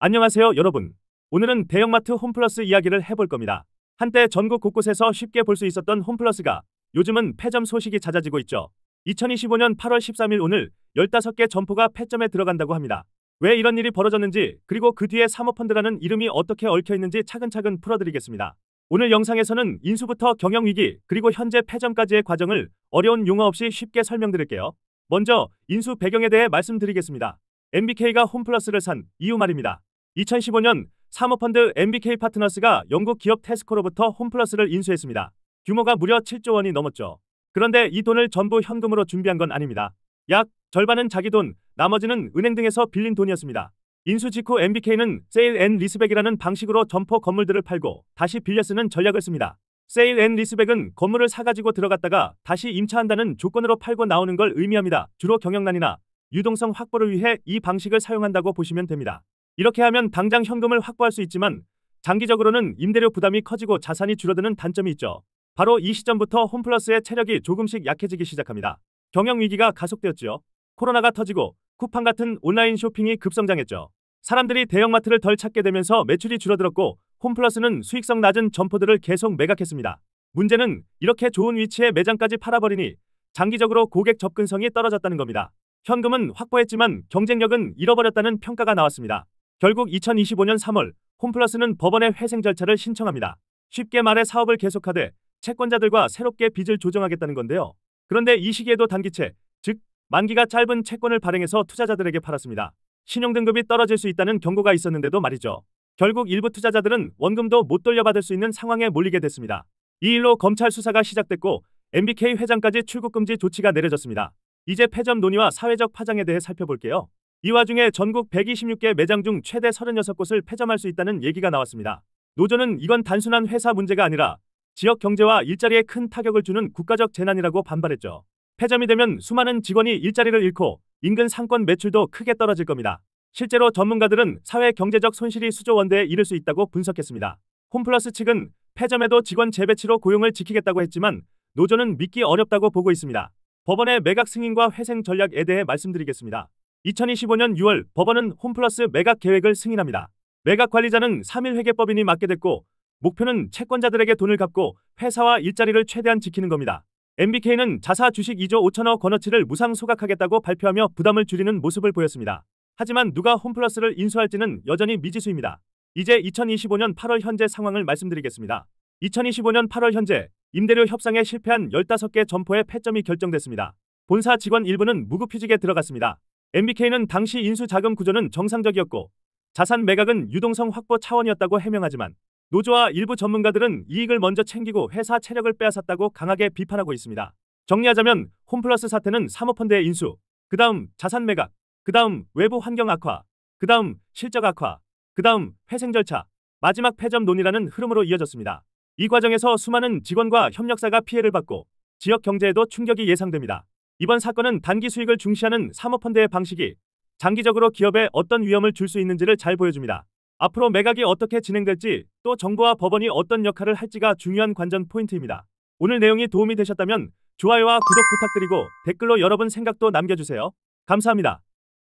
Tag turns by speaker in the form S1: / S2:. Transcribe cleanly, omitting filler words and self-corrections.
S1: 안녕하세요, 여러분. 오늘은 대형마트 홈플러스 이야기를 해볼 겁니다. 한때 전국 곳곳에서 쉽게 볼 수 있었던 홈플러스가 요즘은 폐점 소식이 잦아지고 있죠. 2025년 8월 13일 오늘 15개 점포가 폐점에 들어간다고 합니다. 왜 이런 일이 벌어졌는지, 그리고 그 뒤에 사모펀드라는 이름이 어떻게 얽혀 있는지 차근차근 풀어드리겠습니다. 오늘 영상에서는 인수부터 경영위기, 그리고 현재 폐점까지의 과정을 어려운 용어 없이 쉽게 설명드릴게요. 먼저 인수 배경에 대해 말씀드리겠습니다. MBK가 홈플러스를 산 이유 말입니다. 2015년 사모펀드 MBK 파트너스가 영국 기업 테스코로부터 홈플러스를 인수했습니다. 규모가 무려 7조 원이 넘었죠. 그런데 이 돈을 전부 현금으로 준비한 건 아닙니다. 약 절반은 자기 돈, 나머지는 은행 등에서 빌린 돈이었습니다. 인수 직후 MBK는 세일 앤 리스백이라는 방식으로 점포 건물들을 팔고 다시 빌려 쓰는 전략을 씁니다. 세일 앤 리스백은 건물을 사가지고 들어갔다가 다시 임차한다는 조건으로 팔고 나오는 걸 의미합니다. 주로 경영난이나 유동성 확보를 위해 이 방식을 사용한다고 보시면 됩니다. 이렇게 하면 당장 현금을 확보할 수 있지만 장기적으로는 임대료 부담이 커지고 자산이 줄어드는 단점이 있죠. 바로 이 시점부터 홈플러스의 체력이 조금씩 약해지기 시작합니다. 경영위기가 가속되었지요. 코로나가 터지고 쿠팡 같은 온라인 쇼핑이 급성장했죠. 사람들이 대형마트를 덜 찾게 되면서 매출이 줄어들었고 홈플러스는 수익성 낮은 점포들을 계속 매각했습니다. 문제는 이렇게 좋은 위치에 매장까지 팔아버리니 장기적으로 고객 접근성이 떨어졌다는 겁니다. 현금은 확보했지만 경쟁력은 잃어버렸다는 평가가 나왔습니다. 결국 2025년 3월 홈플러스는 법원에 회생 절차를 신청합니다. 쉽게 말해 사업을 계속하되 채권자들과 새롭게 빚을 조정하겠다는 건데요. 그런데 이 시기에도 단기채, 즉 만기가 짧은 채권을 발행해서 투자자들에게 팔았습니다. 신용등급이 떨어질 수 있다는 경고가 있었는데도 말이죠. 결국 일부 투자자들은 원금도 못 돌려받을 수 있는 상황에 몰리게 됐습니다. 이 일로 검찰 수사가 시작됐고 MBK 회장까지 출국금지 조치가 내려졌습니다. 이제 폐점 논의와 사회적 파장에 대해 살펴볼게요. 이 와중에 전국 126개 매장 중 최대 36곳을 폐점할 수 있다는 얘기가 나왔습니다. 노조는 이건 단순한 회사 문제가 아니라 지역 경제와 일자리에 큰 타격을 주는 국가적 재난이라고 반발했죠. 폐점이 되면 수많은 직원이 일자리를 잃고 인근 상권 매출도 크게 떨어질 겁니다. 실제로 전문가들은 사회 경제적 손실이 수조 원대에 이를 수 있다고 분석했습니다. 홈플러스 측은 폐점에도 직원 재배치로 고용을 지키겠다고 했지만 노조는 믿기 어렵다고 보고 있습니다. 법원의 매각 승인과 회생 전략에 대해 말씀드리겠습니다. 2025년 6월 법원은 홈플러스 매각 계획을 승인합니다. 매각 관리자는 3일 회계법인이 맡게 됐고 목표는 채권자들에게 돈을 갚고 회사와 일자리를 최대한 지키는 겁니다. MBK는 자사 주식 2조 5천억 원어치를 무상 소각하겠다고 발표하며 부담을 줄이는 모습을 보였습니다. 하지만 누가 홈플러스를 인수할지는 여전히 미지수입니다. 이제 2025년 8월 현재 상황을 말씀드리겠습니다. 2025년 8월 현재 임대료 협상에 실패한 15개 점포의 폐점이 결정됐습니다. 본사 직원 일부는 무급휴직에 들어갔습니다. MBK는 당시 인수 자금 구조는 정상적이었고 자산 매각은 유동성 확보 차원이었다고 해명하지만 노조와 일부 전문가들은 이익을 먼저 챙기고 회사 체력을 빼앗았다고 강하게 비판하고 있습니다. 정리하자면 홈플러스 사태는 사모펀드의 인수, 그 다음 자산 매각, 그 다음 외부 환경 악화, 그 다음 실적 악화, 그 다음 회생 절차, 마지막 폐점 논의라는 흐름으로 이어졌습니다. 이 과정에서 수많은 직원과 협력사가 피해를 받고 지역 경제에도 충격이 예상됩니다. 이번 사건은 단기 수익을 중시하는 사모펀드의 방식이 장기적으로 기업에 어떤 위험을 줄 수 있는지를 잘 보여줍니다. 앞으로 매각이 어떻게 진행될지 또 정부와 법원이 어떤 역할을 할지가 중요한 관전 포인트입니다. 오늘 내용이 도움이 되셨다면 좋아요와 구독 부탁드리고 댓글로 여러분 생각도 남겨주세요. 감사합니다.